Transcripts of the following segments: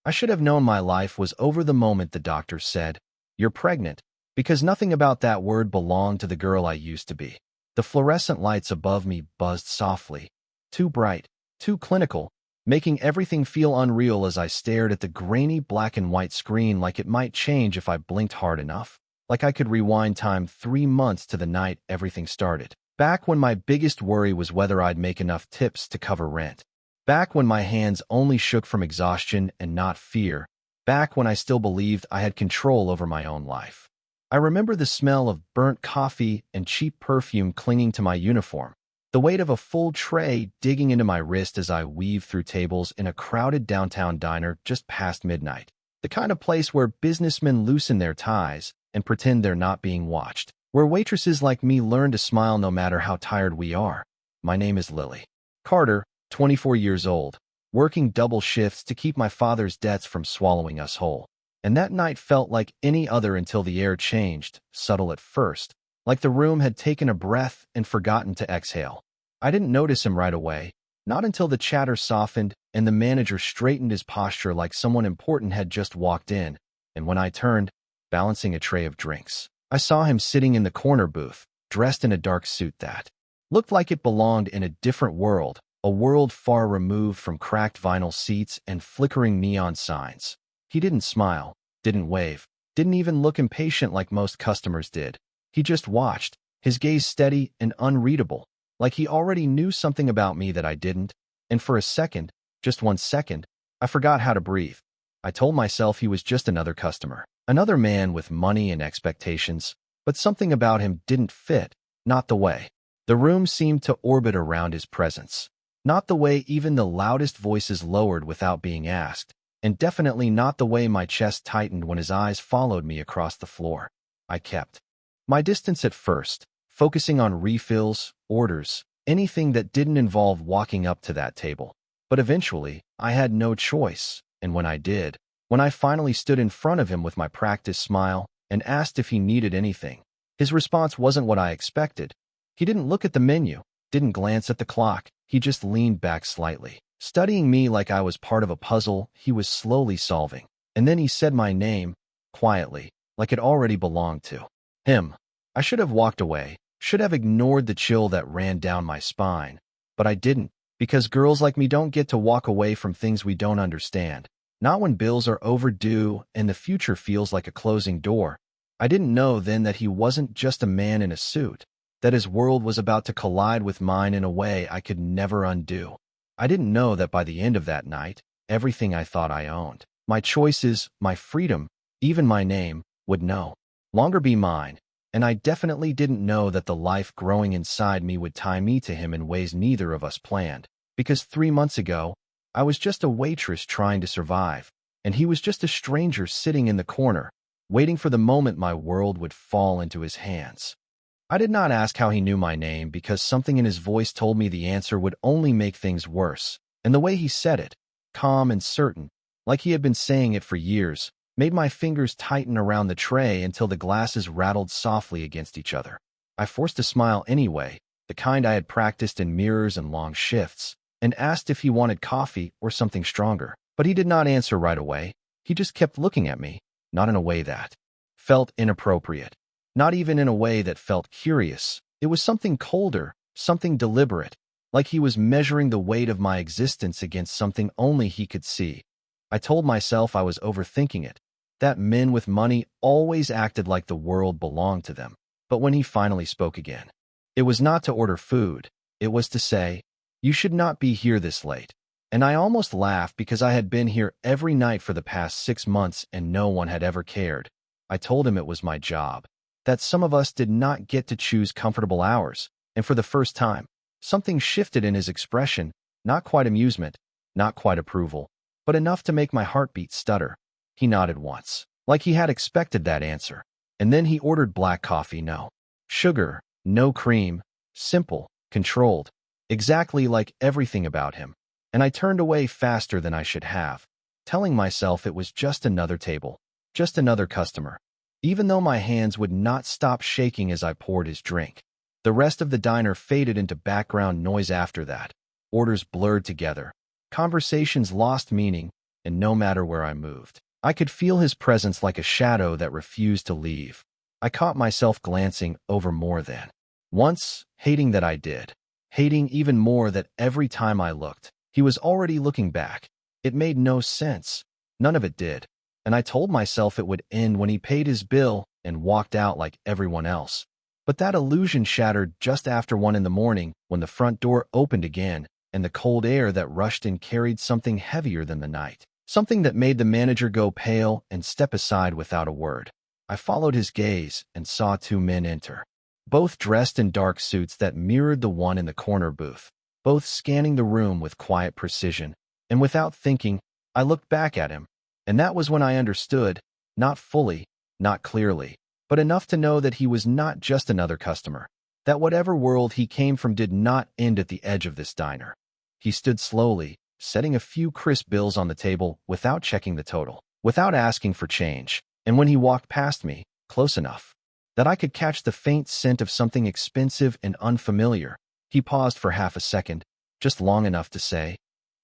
I should have known my life was over the moment the doctor said, "You're pregnant," because nothing about that word belonged to the girl I used to be. The fluorescent lights above me buzzed softly, too bright, too clinical, making everything feel unreal as I stared at the grainy black and white screen like it might change if I blinked hard enough, like I could rewind time 3 months to the night everything started. Back when my biggest worry was whether I'd make enough tips to cover rent. Back when my hands only shook from exhaustion and not fear. Back when I still believed I had control over my own life. I remember the smell of burnt coffee and cheap perfume clinging to my uniform, the weight of a full tray digging into my wrist as I weaved through tables in a crowded downtown diner just past midnight, the kind of place where businessmen loosen their ties and pretend they're not being watched, where waitresses like me learn to smile no matter how tired we are. My name is Lily Carter, 24 years old, working double shifts to keep my father's debts from swallowing us whole. And that night felt like any other until the air changed, subtle at first, like the room had taken a breath and forgotten to exhale. I didn't notice him right away, not until the chatter softened and the manager straightened his posture like someone important had just walked in, and when I turned, balancing a tray of drinks, I saw him sitting in the corner booth, dressed in a dark suit that looked like it belonged in a different world, a world far removed from cracked vinyl seats and flickering neon signs. He didn't smile, didn't wave, didn't even look impatient like most customers did. He just watched, his gaze steady and unreadable, like he already knew something about me that I didn't, and for a second, just 1 second, I forgot how to breathe. I told myself he was just another customer, another man with money and expectations, but something about him didn't fit, not the way the room seemed to orbit around his presence. Not the way even the loudest voices lowered without being asked, and definitely not the way my chest tightened when his eyes followed me across the floor. I kept my distance at first, focusing on refills, orders, anything that didn't involve walking up to that table. But eventually, I had no choice, and when I did, when I finally stood in front of him with my practiced smile and asked if he needed anything, his response wasn't what I expected. He didn't look at the menu, didn't glance at the clock. He just leaned back slightly, studying me like I was part of a puzzle he was slowly solving. And then he said my name, quietly, like it already belonged to him. I should have walked away, should have ignored the chill that ran down my spine. But I didn't, because girls like me don't get to walk away from things we don't understand. Not when bills are overdue and the future feels like a closing door. I didn't know then that he wasn't just a man in a suit, that his world was about to collide with mine in a way I could never undo. I didn't know that by the end of that night, everything I thought I owned, my choices, my freedom, even my name, would no longer be mine. And I definitely didn't know that the life growing inside me would tie me to him in ways neither of us planned. Because 3 months ago, I was just a waitress trying to survive, and he was just a stranger sitting in the corner, waiting for the moment my world would fall into his hands. I did not ask how he knew my name because something in his voice told me the answer would only make things worse, and the way he said it, calm and certain, like he had been saying it for years, made my fingers tighten around the tray until the glasses rattled softly against each other. I forced a smile anyway, the kind I had practiced in mirrors and long shifts, and asked if he wanted coffee or something stronger. But he did not answer right away. He just kept looking at me, not in a way that felt inappropriate. Not even in a way that felt curious. It was something colder, something deliberate, like he was measuring the weight of my existence against something only he could see. I told myself I was overthinking it, that men with money always acted like the world belonged to them. But when he finally spoke again, it was not to order food. It was to say, "You should not be here this late." And I almost laughed because I had been here every night for the past 6 months and no one had ever cared. I told him it was my job, that some of us did not get to choose comfortable hours, and for the first time, something shifted in his expression, not quite amusement, not quite approval, but enough to make my heartbeat stutter. He nodded once, like he had expected that answer, and then he ordered black coffee, no sugar, no cream, simple, controlled, exactly like everything about him, and I turned away faster than I should have, telling myself it was just another table, just another customer, even though my hands would not stop shaking as I poured his drink. The rest of the diner faded into background noise after that. Orders blurred together. Conversations lost meaning, and no matter where I moved, I could feel his presence like a shadow that refused to leave. I caught myself glancing over more than once, hating that I did, hating even more that every time I looked, he was already looking back. It made no sense. None of it did. And I told myself it would end when he paid his bill and walked out like everyone else. But that illusion shattered just after 1 in the morning when the front door opened again and the cold air that rushed in carried something heavier than the night. Something that made the manager go pale and step aside without a word. I followed his gaze and saw 2 men enter, both dressed in dark suits that mirrored the one in the corner booth, both scanning the room with quiet precision. And without thinking, I looked back at him. And that was when I understood, not fully, not clearly, but enough to know that he was not just another customer, that whatever world he came from did not end at the edge of this diner. He stood slowly, setting a few crisp bills on the table without checking the total, without asking for change. And when he walked past me, close enough that I could catch the faint scent of something expensive and unfamiliar, he paused for half a second, just long enough to say,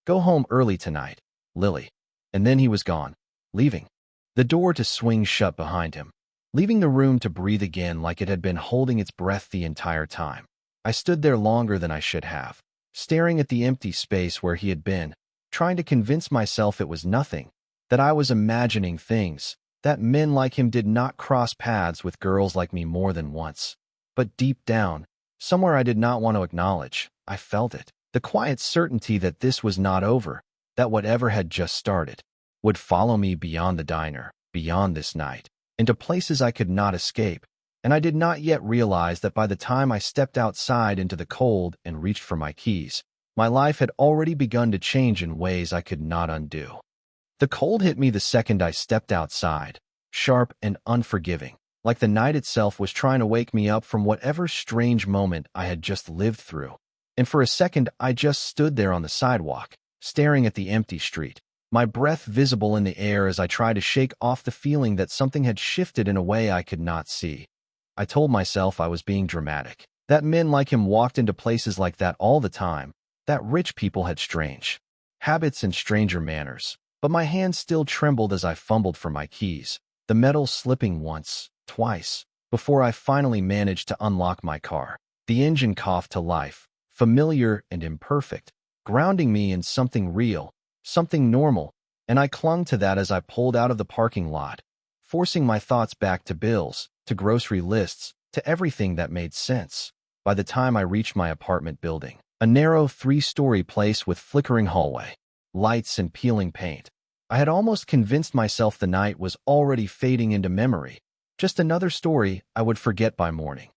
"Go home early tonight, Lily." And then he was gone, leaving the door to swing shut behind him, leaving the room to breathe again like it had been holding its breath the entire time. I stood there longer than I should have, staring at the empty space where he had been, trying to convince myself it was nothing, that I was imagining things, that men like him did not cross paths with girls like me more than once. But deep down, somewhere I did not want to acknowledge, I felt it, the quiet certainty that this was not over, that whatever had just started would follow me beyond the diner, beyond this night, into places I could not escape. And I did not yet realize that by the time I stepped outside into the cold and reached for my keys, my life had already begun to change in ways I could not undo. The cold hit me the second I stepped outside, sharp and unforgiving, like the night itself was trying to wake me up from whatever strange moment I had just lived through. And for a second, I just stood there on the sidewalk, staring at the empty street, my breath visible in the air as I tried to shake off the feeling that something had shifted in a way I could not see. I told myself I was being dramatic, that men like him walked into places like that all the time, that rich people had strange habits and stranger manners. But my hand still trembled as I fumbled for my keys, the metal slipping once, twice, before I finally managed to unlock my car. The engine coughed to life, familiar and imperfect, grounding me in something real, something normal, and I clung to that as I pulled out of the parking lot, forcing my thoughts back to bills, to grocery lists, to everything that made sense. By the time I reached my apartment building, a narrow 3-story place with flickering hallway, lights and peeling paint, I had almost convinced myself the night was already fading into memory, just another story I would forget by morning.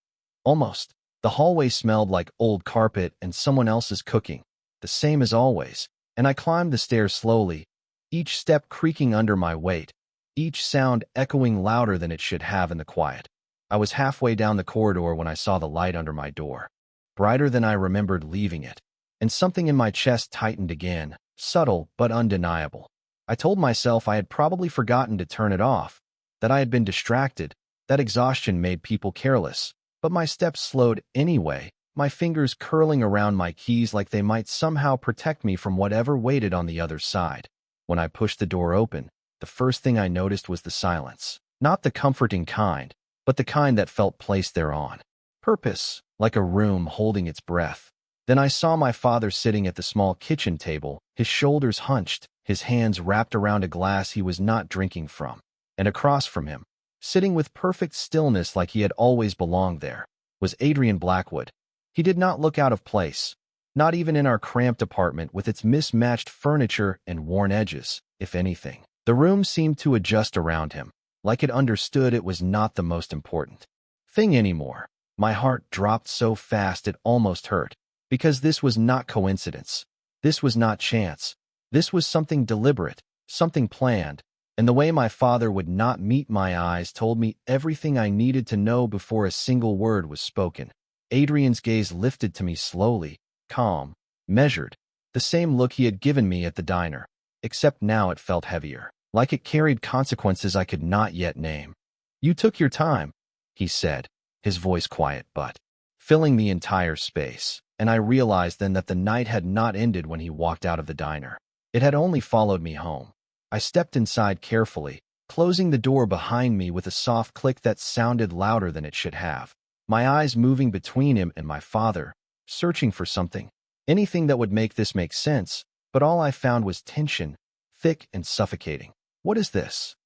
Almost. The hallway smelled like old carpet and someone else's cooking, the same as always, and I climbed the stairs slowly, each step creaking under my weight, each sound echoing louder than it should have in the quiet. I was halfway down the corridor when I saw the light under my door, brighter than I remembered leaving it, and something in my chest tightened again, subtle but undeniable. I told myself I had probably forgotten to turn it off, that I had been distracted, that exhaustion made people careless, but my steps slowed anyway, my fingers curling around my keys like they might somehow protect me from whatever waited on the other side. When I pushed the door open, the first thing I noticed was the silence, not the comforting kind, but the kind that felt placed there on purpose, like a room holding its breath. Then I saw my father sitting at the small kitchen table, his shoulders hunched, his hands wrapped around a glass he was not drinking from. And across from him, sitting with perfect stillness like he had always belonged there, was Adrian Blackwood. He did not look out of place, not even in our cramped apartment with its mismatched furniture and worn edges. If anything, the room seemed to adjust around him, like it understood it was not the most important thing anymore. My heart dropped so fast it almost hurt, because this was not coincidence. This was not chance. This was something deliberate, something planned, and the way my father would not meet my eyes told me everything I needed to know before a single word was spoken. Adrian's gaze lifted to me slowly, calm, measured, the same look he had given me at the diner, except now it felt heavier, like it carried consequences I could not yet name. "You took your time," he said, his voice quiet but filling the entire space, and I realized then that the night had not ended when he walked out of the diner. It had only followed me home. I stepped inside carefully, closing the door behind me with a soft click that sounded louder than it should have. My eyes moving between him and my father, searching for something, anything that would make this make sense, but all I found was tension, thick and suffocating. "What is this?"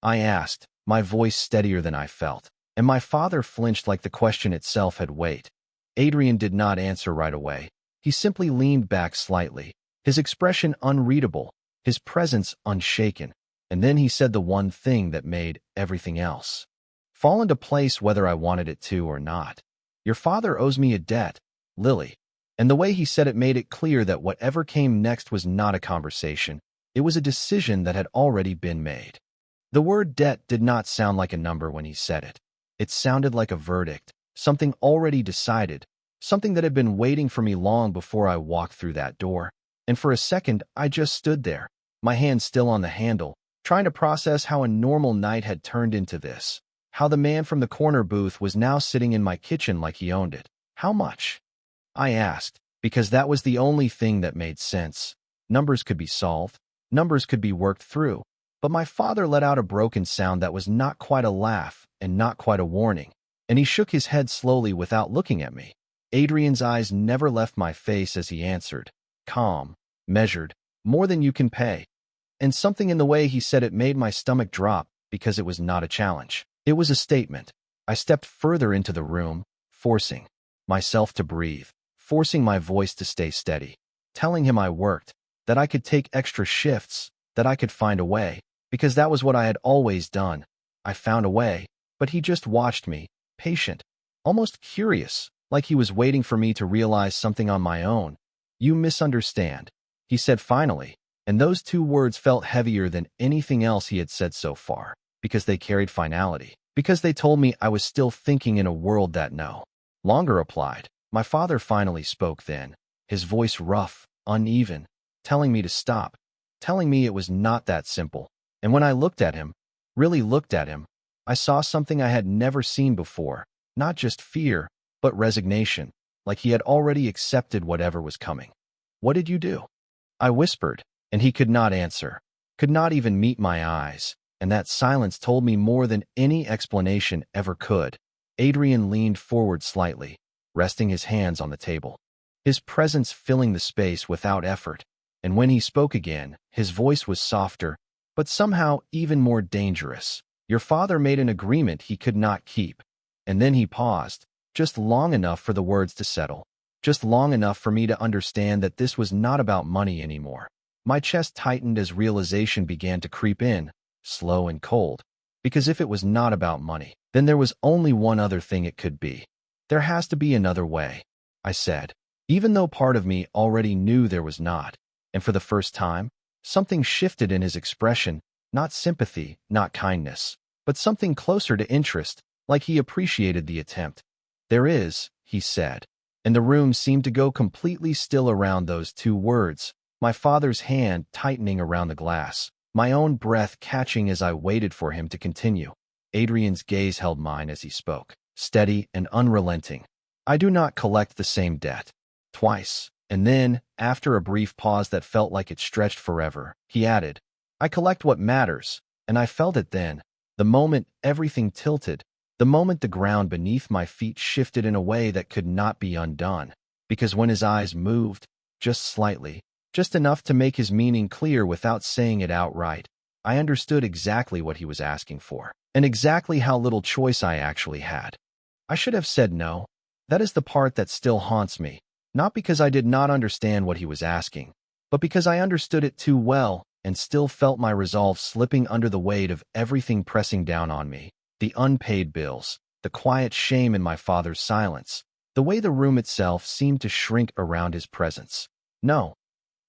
I asked, my voice steadier than I felt, and my father flinched like the question itself had weight. Adrian did not answer right away. He simply leaned back slightly, his expression unreadable, his presence unshaken, and then he said the one thing that made everything else fall into place whether I wanted it to or not. "Your father owes me a debt, Lily." And the way he said it made it clear that whatever came next was not a conversation. It was a decision that had already been made. The word debt did not sound like a number when he said it. It sounded like a verdict, something already decided, something that had been waiting for me long before I walked through that door. And for a second, I just stood there, my hand still on the handle, trying to process how a normal night had turned into this, how the man from the corner booth was now sitting in my kitchen like he owned it. "How much?" I asked, because that was the only thing that made sense. Numbers could be solved, numbers could be worked through, but my father let out a broken sound that was not quite a laugh and not quite a warning, and he shook his head slowly without looking at me. Adrian's eyes never left my face as he answered, calm, measured, "More than you can pay." And something in the way he said it made my stomach drop because it was not a challenge. It was a statement. I stepped further into the room, forcing myself to breathe, forcing my voice to stay steady, telling him I worked, that I could take extra shifts, that I could find a way, because that was what I had always done. I found a way, but he just watched me, patient, almost curious, like he was waiting for me to realize something on my own. "You misunderstand," he said finally, and those two words felt heavier than anything else he had said so far, because they carried finality, because they told me I was still thinking in a world that no longer applied. My father finally spoke then, his voice rough, uneven, telling me to stop, telling me it was not that simple. And when I looked at him, really looked at him, I saw something I had never seen before, not just fear, but resignation, like he had already accepted whatever was coming. "What did you do?" I whispered, and he could not answer, could not even meet my eyes, and that silence told me more than any explanation ever could. Adrian leaned forward slightly, resting his hands on the table, his presence filling the space without effort, and when he spoke again, his voice was softer, but somehow even more dangerous. "Your father made an agreement he could not keep." And then he paused, just long enough for the words to settle, just long enough for me to understand that this was not about money anymore. My chest tightened as realization began to creep in, slow and cold, because if it was not about money, then there was only one other thing it could be. "There has to be another way," I said, even though part of me already knew there was not. And for the first time, something shifted in his expression, not sympathy, not kindness, but something closer to interest, like he appreciated the attempt. "There is," he said, and the room seemed to go completely still around those two words, my father's hand tightening around the glass, my own breath catching as I waited for him to continue. Adrian's gaze held mine as he spoke, steady and unrelenting. "I do not collect the same debt." Twice, and then, after a brief pause that felt like it stretched forever, he added, "I collect what matters," and I felt it then, the moment everything tilted, the moment the ground beneath my feet shifted in a way that could not be undone, because when his eyes moved, just slightly, just enough to make his meaning clear without saying it outright, I understood exactly what he was asking for, and exactly how little choice I actually had. I should have said no. That is the part that still haunts me, not because I did not understand what he was asking, but because I understood it too well and still felt my resolve slipping under the weight of everything pressing down on me. The unpaid bills, the quiet shame in my father's silence, the way the room itself seemed to shrink around his presence. "No,"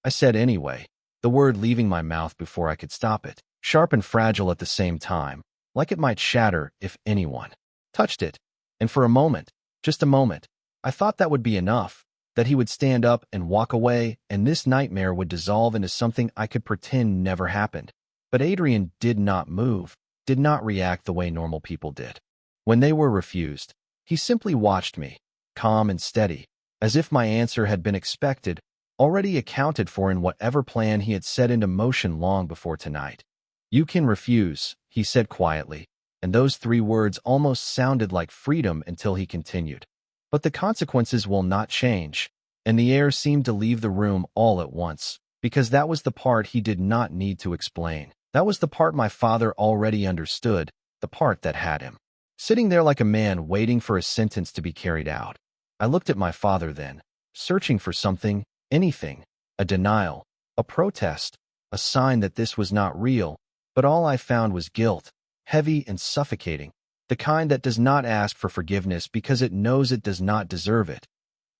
I said anyway, the word leaving my mouth before I could stop it, sharp and fragile at the same time, like it might shatter if anyone touched it. And for a moment, just a moment, I thought that would be enough, that he would stand up and walk away, and this nightmare would dissolve into something I could pretend never happened. But Adrian did not move, did not react the way normal people did. When they were refused, he simply watched me, calm and steady, as if my answer had been expected, already accounted for in whatever plan he had set into motion long before tonight. "You can refuse," he said quietly, and those 3 words almost sounded like freedom until he continued. "But the consequences will not change." And the air seemed to leave the room all at once, because that was the part he did not need to explain. That was the part my father already understood, the part that had him sitting there like a man waiting for a sentence to be carried out. I looked at my father then, searching for something, anything, a denial, a protest, a sign that this was not real, but all I found was guilt, heavy and suffocating, the kind that does not ask for forgiveness because it knows it does not deserve it.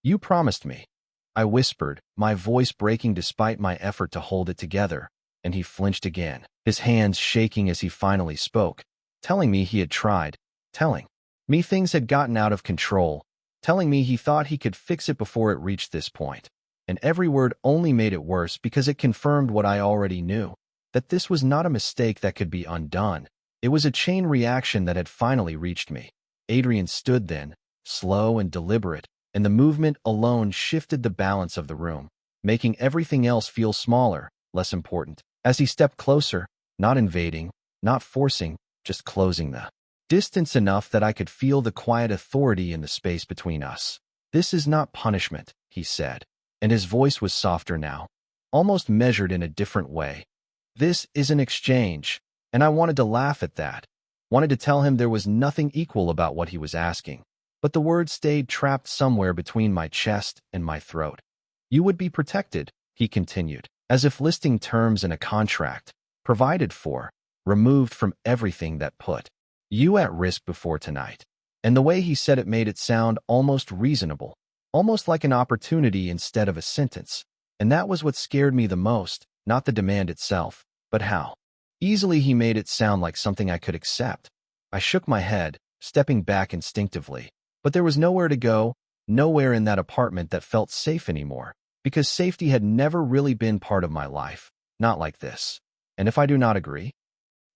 "You promised me," I whispered, my voice breaking despite my effort to hold it together, and he flinched again, his hands shaking as he finally spoke, telling me he had tried, telling me things had gotten out of control, telling me he thought he could fix it before it reached this point. And every word only made it worse because it confirmed what I already knew, that this was not a mistake that could be undone. It was a chain reaction that had finally reached me. Adrian stood then, slow and deliberate, and the movement alone shifted the balance of the room, making everything else feel smaller, less important. As he stepped closer, not invading, not forcing, just closing the distance enough that I could feel the quiet authority in the space between us. "This is not punishment," he said, and his voice was softer now, almost measured in a different way. "This is an exchange," and I wanted to laugh at that, wanted to tell him there was nothing equal about what he was asking, but the words stayed trapped somewhere between my chest and my throat. "You would be protected," he continued, as if listing terms in a contract, provided for, removed from everything that put you at risk before tonight. And the way he said it made it sound almost reasonable, almost like an opportunity instead of a sentence. And that was what scared me the most, not the demand itself, but how easily he made it sound like something I could accept. I shook my head, stepping back instinctively, but there was nowhere to go, nowhere in that apartment that felt safe anymore, because safety had never really been part of my life, not like this. "And if I do not agree?"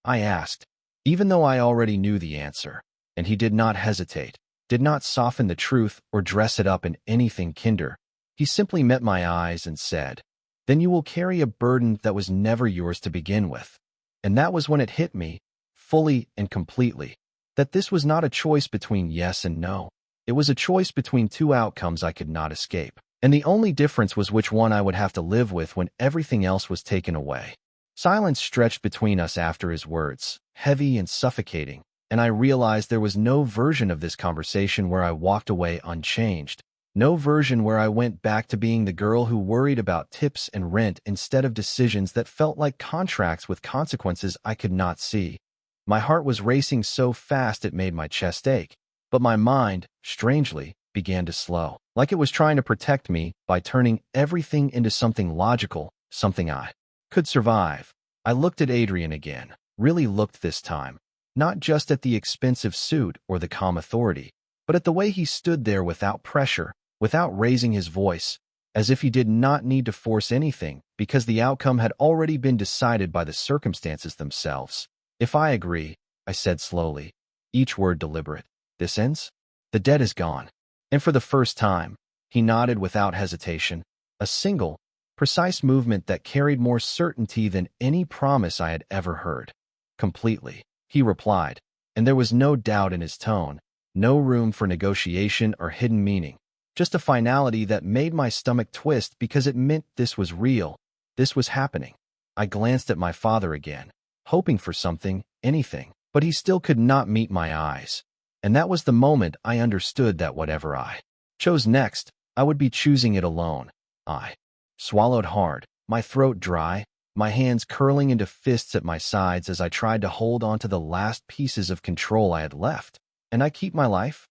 I asked, even though I already knew the answer, and he did not hesitate, did not soften the truth or dress it up in anything kinder. He simply met my eyes and said, "Then you will carry a burden that was never yours to begin with." And that was when it hit me, fully and completely, that this was not a choice between yes and no. It was a choice between 2 outcomes I could not escape. And the only difference was which one I would have to live with when everything else was taken away. Silence stretched between us after his words, heavy and suffocating, and I realized there was no version of this conversation where I walked away unchanged, no version where I went back to being the girl who worried about tips and rent instead of decisions that felt like contracts with consequences I could not see. My heart was racing so fast it made my chest ache, but my mind, strangely, began to slow, like it was trying to protect me by turning everything into something logical, something I could survive. I looked at Adrian again, really looked this time, not just at the expensive suit or the calm authority, but at the way he stood there without pressure, without raising his voice, as if he did not need to force anything because the outcome had already been decided by the circumstances themselves. "If I agree," I said slowly, each word deliberate, "this ends? The debt is gone." And for the first time, he nodded without hesitation, a single, precise movement that carried more certainty than any promise I had ever heard. "Completely," he replied, and there was no doubt in his tone, no room for negotiation or hidden meaning, just a finality that made my stomach twist because it meant this was real, this was happening. I glanced at my father again, hoping for something, anything, but he still could not meet my eyes. And that was the moment I understood that whatever I chose next, I would be choosing it alone. I swallowed hard, my throat dry, my hands curling into fists at my sides as I tried to hold on to the last pieces of control I had left. "And I keep my life?"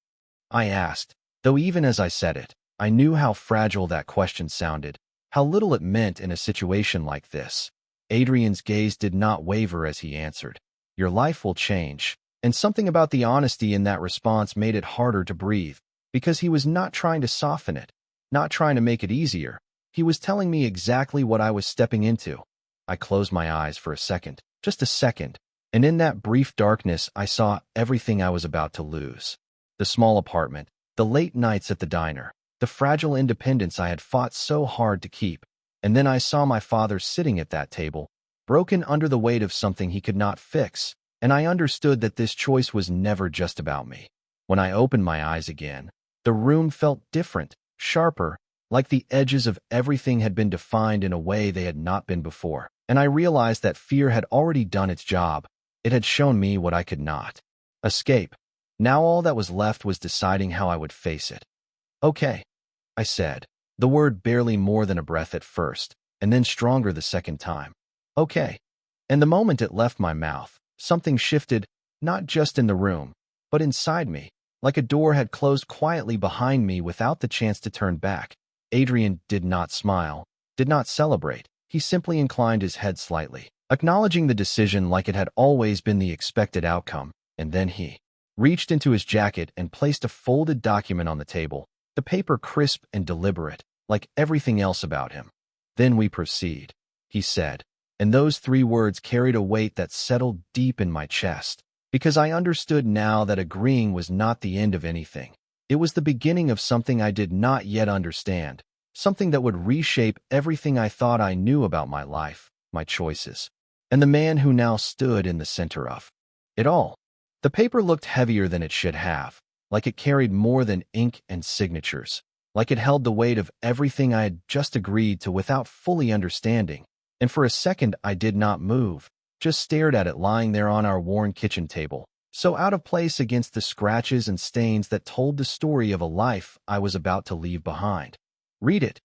I asked, though even as I said it, I knew how fragile that question sounded, how little it meant in a situation like this. Adrian's gaze did not waver as he answered, "Your life will change." And something about the honesty in that response made it harder to breathe, because he was not trying to soften it, not trying to make it easier. He was telling me exactly what I was stepping into. I closed my eyes for a second, just a second, and in that brief darkness I saw everything I was about to lose. The small apartment, the late nights at the diner, the fragile independence I had fought so hard to keep. And then I saw my father sitting at that table, broken under the weight of something he could not fix, and I understood that this choice was never just about me. When I opened my eyes again, the room felt different, sharper, like the edges of everything had been defined in a way they had not been before. And I realized that fear had already done its job. It had shown me what I could not escape. Now all that was left was deciding how I would face it. "Okay," I said, the word barely more than a breath at first, and then stronger the second time. "Okay." And the moment it left my mouth, something shifted, not just in the room, but inside me, like a door had closed quietly behind me without the chance to turn back. Adrian did not smile, did not celebrate. He simply inclined his head slightly, acknowledging the decision like it had always been the expected outcome, and then he reached into his jacket and placed a folded document on the table, the paper crisp and deliberate, like everything else about him. "Then we proceed," he said, and those 3 words carried a weight that settled deep in my chest, because I understood now that agreeing was not the end of anything. It was the beginning of something I did not yet understand, something that would reshape everything I thought I knew about my life, my choices, and the man who now stood in the center of it all. The paper looked heavier than it should have, like it carried more than ink and signatures, like it held the weight of everything I had just agreed to without fully understanding. And for a second I did not move, just stared at it lying there on our worn kitchen table, so out of place against the scratches and stains that told the story of a life I was about to leave behind. "Read it,"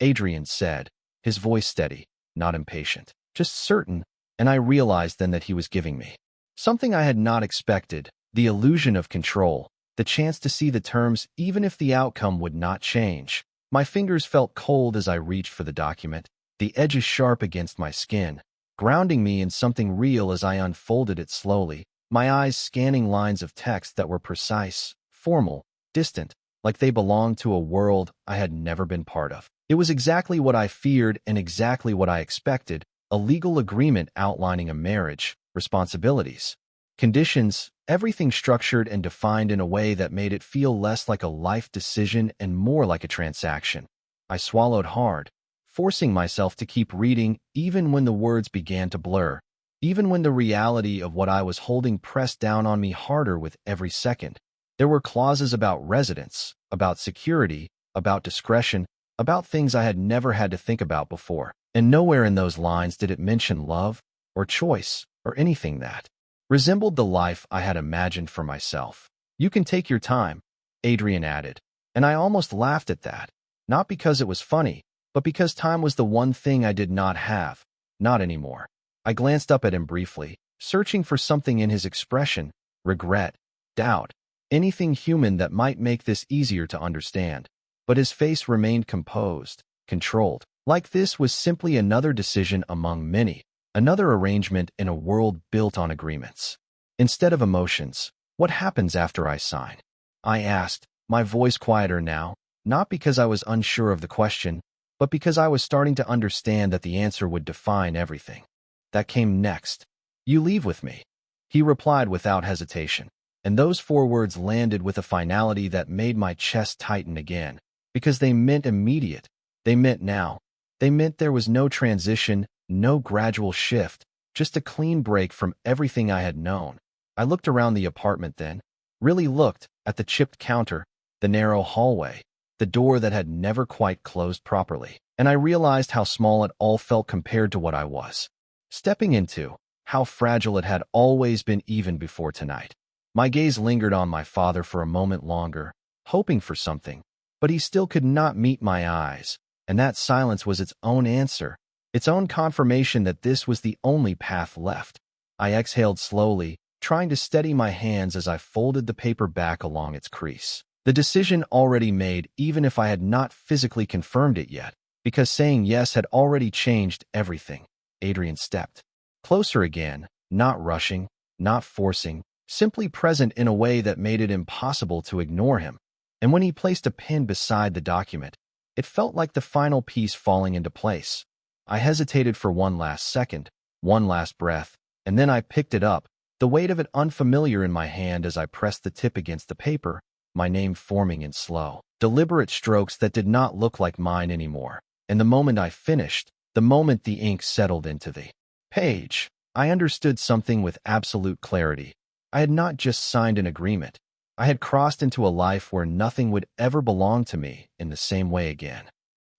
Adrian said, his voice steady, not impatient, just certain, and I realized then that he was giving me something I had not expected, the illusion of control, the chance to see the terms even if the outcome would not change. My fingers felt cold as I reached for the document, the edges sharp against my skin, grounding me in something real as I unfolded it slowly, my eyes scanning lines of text that were precise, formal, distant, like they belonged to a world I had never been part of. It was exactly what I feared and exactly what I expected, a legal agreement outlining a marriage, responsibilities, conditions, everything structured and defined in a way that made it feel less like a life decision and more like a transaction. I swallowed hard, forcing myself to keep reading even when the words began to blur, even when the reality of what I was holding pressed down on me harder with every second. There were clauses about residence, about security, about discretion, about things I had never had to think about before, and nowhere in those lines did it mention love, or choice, or anything that resembled the life I had imagined for myself. "You can take your time," Adrian added, and I almost laughed at that, not because it was funny, but because time was the one thing I did not have, not anymore. I glanced up at him briefly, searching for something in his expression, regret, doubt, anything human that might make this easier to understand. But his face remained composed, controlled, like this was simply another decision among many, another arrangement in a world built on agreements. Instead of emotions, "What happens after I sign?" I asked, my voice quieter now, not because I was unsure of the question, but because I was starting to understand that the answer would define everything. "That came next. You leave with me," he replied without hesitation, and those 4 words landed with a finality that made my chest tighten again, because they meant immediate, they meant now, they meant there was no transition, no gradual shift, just a clean break from everything I had known. I looked around the apartment then, really looked at the chipped counter, the narrow hallway, the door that had never quite closed properly, and I realized how small it all felt compared to what I was stepping into, how fragile it had always been even before tonight. My gaze lingered on my father for a moment longer, hoping for something, but he still could not meet my eyes, and that silence was its own answer, its own confirmation that this was the only path left. I exhaled slowly, trying to steady my hands as I folded the paper back along its crease. The decision already made, even if I had not physically confirmed it yet, because saying yes had already changed everything. Adrian stepped closer again, not rushing, not forcing, simply present in a way that made it impossible to ignore him. And when he placed a pen beside the document, it felt like the final piece falling into place. I hesitated for one last second, one last breath, and then I picked it up, the weight of it unfamiliar in my hand as I pressed the tip against the paper, my name forming in slow, deliberate strokes that did not look like mine anymore. And the moment I finished, the moment the ink settled into the page, I understood something with absolute clarity. I had not just signed an agreement. I had crossed into a life where nothing would ever belong to me in the same way again.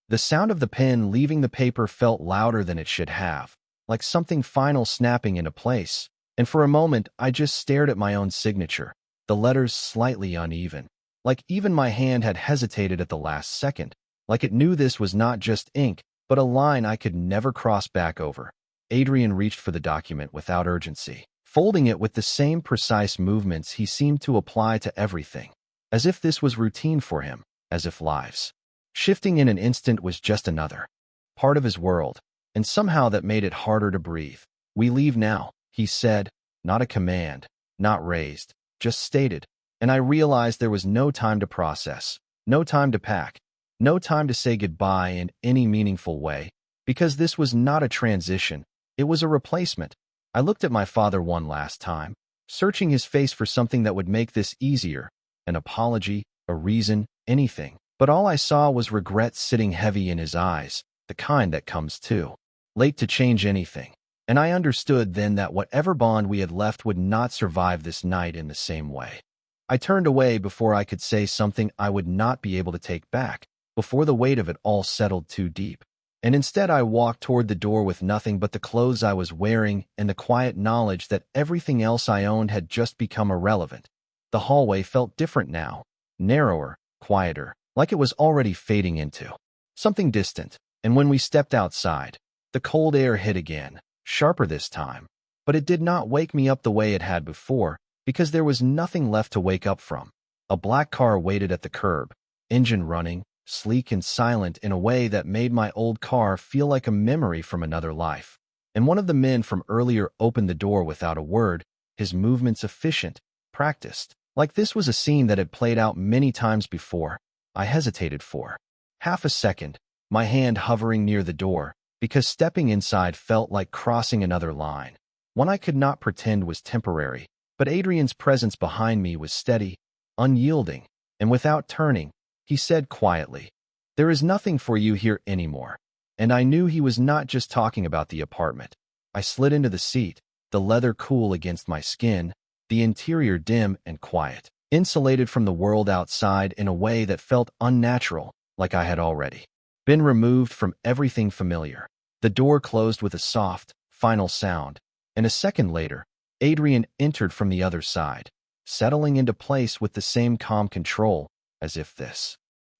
The sound of the pen leaving the paper felt louder than it should have, like something final snapping into place. And for a moment, I just stared at my own signature, the letters slightly uneven, like even my hand had hesitated at the last second, like it knew this was not just ink, but a line I could never cross back over. Adrian reached for the document without urgency, folding it with the same precise movements he seemed to apply to everything, as if this was routine for him, as if lives shifting in an instant was just another part of his world, and somehow that made it harder to breathe. "We leave now," he said, not a command, not raised, just stated, and I realized there was no time to process, no time to pack, no time to say goodbye in any meaningful way, because this was not a transition, it was a replacement. I looked at my father one last time, searching his face for something that would make this easier, an apology, a reason, anything. But all I saw was regret sitting heavy in his eyes, the kind that comes too late to change anything. And I understood then that whatever bond we had left would not survive this night in the same way. I turned away before I could say something I would not be able to take back, before the weight of it all settled too deep. And instead I walked toward the door with nothing but the clothes I was wearing and the quiet knowledge that everything else I owned had just become irrelevant. The hallway felt different now, narrower, quieter, like it was already fading into something distant. And when we stepped outside, the cold air hit again, sharper this time. But it did not wake me up the way it had before, because there was nothing left to wake up from. A black car waited at the curb, engine running, sleek and silent in a way that made my old car feel like a memory from another life. And one of the men from earlier opened the door without a word, his movements efficient, practiced, like this was a scene that had played out many times before. I hesitated for half a second, my hand hovering near the door, because stepping inside felt like crossing another line, one I could not pretend was temporary. But Adrian's presence behind me was steady, unyielding, and without turning, he said quietly, "There is nothing for you here anymore." And I knew he was not just talking about the apartment. I slid into the seat, the leather cool against my skin, the interior dim and quiet, insulated from the world outside in a way that felt unnatural, like I had already been removed from everything familiar. The door closed with a soft, final sound, and a second later, Adrian entered from the other side, settling into place with the same calm control, as if this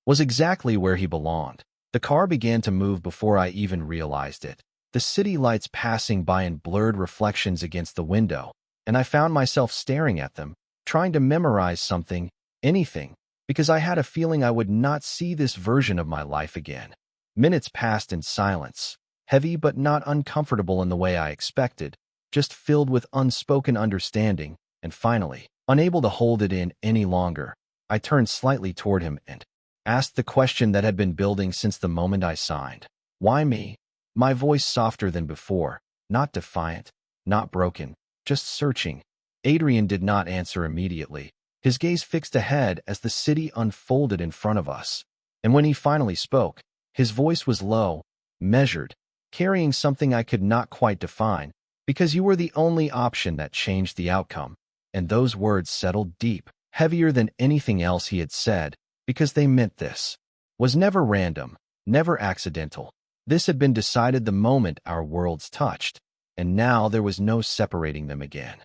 was exactly where he belonged. The car began to move before I even realized it, the city lights passing by in blurred reflections against the window, and I found myself staring at them, trying to memorize something, anything, because I had a feeling I would not see this version of my life again. Minutes passed in silence, heavy but not uncomfortable in the way I expected, just filled with unspoken understanding, and finally, unable to hold it in any longer, I turned slightly toward him and asked the question that had been building since the moment I signed. "Why me?" My voice softer than before, not defiant, not broken, just searching. Adrian did not answer immediately, his gaze fixed ahead as the city unfolded in front of us. And when he finally spoke, his voice was low, measured, carrying something I could not quite define, "Because you were the only option that changed the outcome." And those words settled deep, heavier than anything else he had said, because they meant this was never random, never accidental. This had been decided the moment our worlds touched, and now there was no separating them again.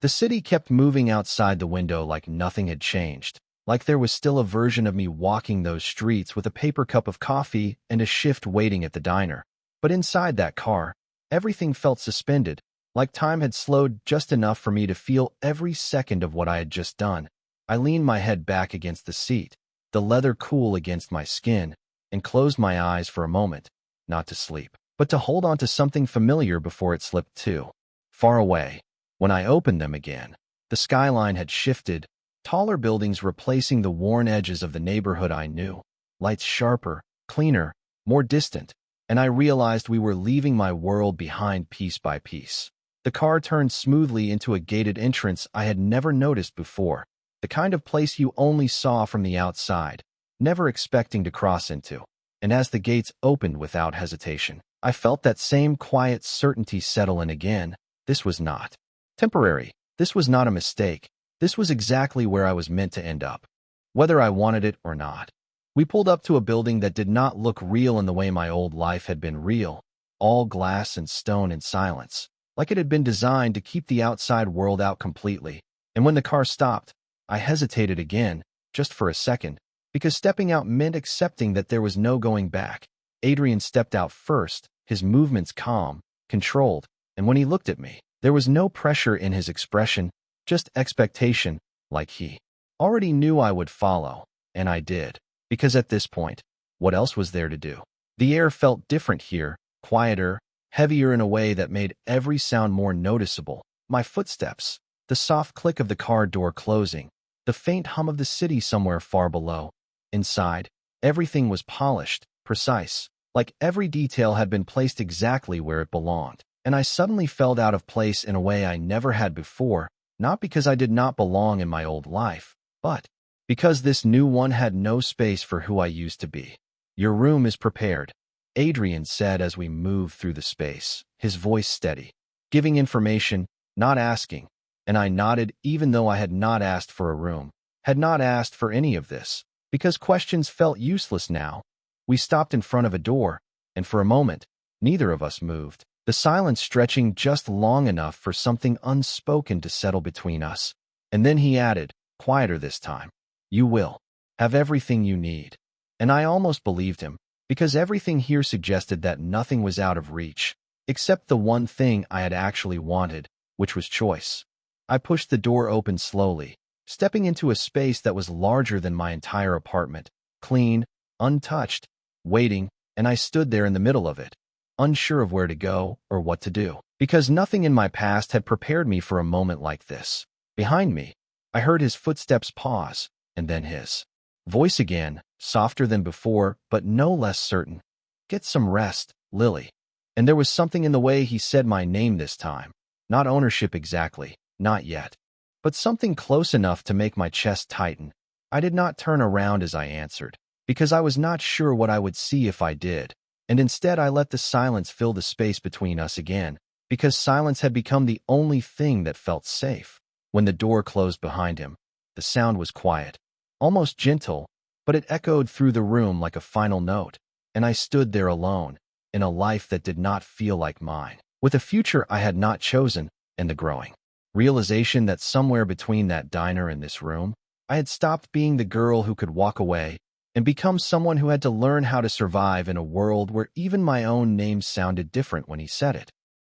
The city kept moving outside the window like nothing had changed, like there was still a version of me walking those streets with a paper cup of coffee and a shift waiting at the diner. But inside that car, everything felt suspended, like time had slowed just enough for me to feel every second of what I had just done. I leaned my head back against the seat, the leather cool against my skin, and closed my eyes for a moment, not to sleep, but to hold on to something familiar before it slipped too far away. When I opened them again, the skyline had shifted, taller buildings replacing the worn edges of the neighborhood I knew, lights sharper, cleaner, more distant, and I realized we were leaving my world behind piece by piece. The car turned smoothly into a gated entrance I had never noticed before, the the kind of place you only saw from the outside, never expecting to cross into. And as the gates opened without hesitation, I felt that same quiet certainty settle in again. This was not temporary. This was not a mistake. This was exactly where I was meant to end up, whether I wanted it or not. We pulled up to a building that did not look real in the way my old life had been real, all glass and stone and silence, like it had been designed to keep the outside world out completely. And when the car stopped, I hesitated again, just for a second, because stepping out meant accepting that there was no going back. Adrian stepped out first, his movements calm, controlled, and when he looked at me, there was no pressure in his expression, just expectation, like he already knew I would follow, and I did, because at this point, what else was there to do? The air felt different here, quieter, heavier in a way that made every sound more noticeable. My footsteps, the soft click of the car door closing, the faint hum of the city somewhere far below. Inside, everything was polished, precise, like every detail had been placed exactly where it belonged. And I suddenly felt out of place in a way I never had before, not because I did not belong in my old life, but because this new one had no space for who I used to be. "Your room is prepared," Adrian said as we moved through the space, his voice steady, giving information, not asking, and I nodded even though I had not asked for a room, had not asked for any of this, because questions felt useless now. We stopped in front of a door, and for a moment, neither of us moved, the silence stretching just long enough for something unspoken to settle between us. And then he added, quieter this time, "You will have everything you need." And I almost believed him, because everything here suggested that nothing was out of reach, except the one thing I had actually wanted, which was choice. I pushed the door open slowly, stepping into a space that was larger than my entire apartment, clean, untouched, waiting, and I stood there in the middle of it, unsure of where to go or what to do, because nothing in my past had prepared me for a moment like this. Behind me, I heard his footsteps pause, and then his voice again, softer than before, but no less certain. "Get some rest, Lily." And there was something in the way he said my name this time. Not ownership exactly, not yet, but something close enough to make my chest tighten. I did not turn around as I answered, because I was not sure what I would see if I did, and instead I let the silence fill the space between us again, because silence had become the only thing that felt safe. When the door closed behind him, the sound was quiet, almost gentle, but it echoed through the room like a final note, and I stood there alone, in a life that did not feel like mine, with a future I had not chosen, and the growing realization that somewhere between that diner and this room, I had stopped being the girl who could walk away and become someone who had to learn how to survive in a world where even my own name sounded different when he said it.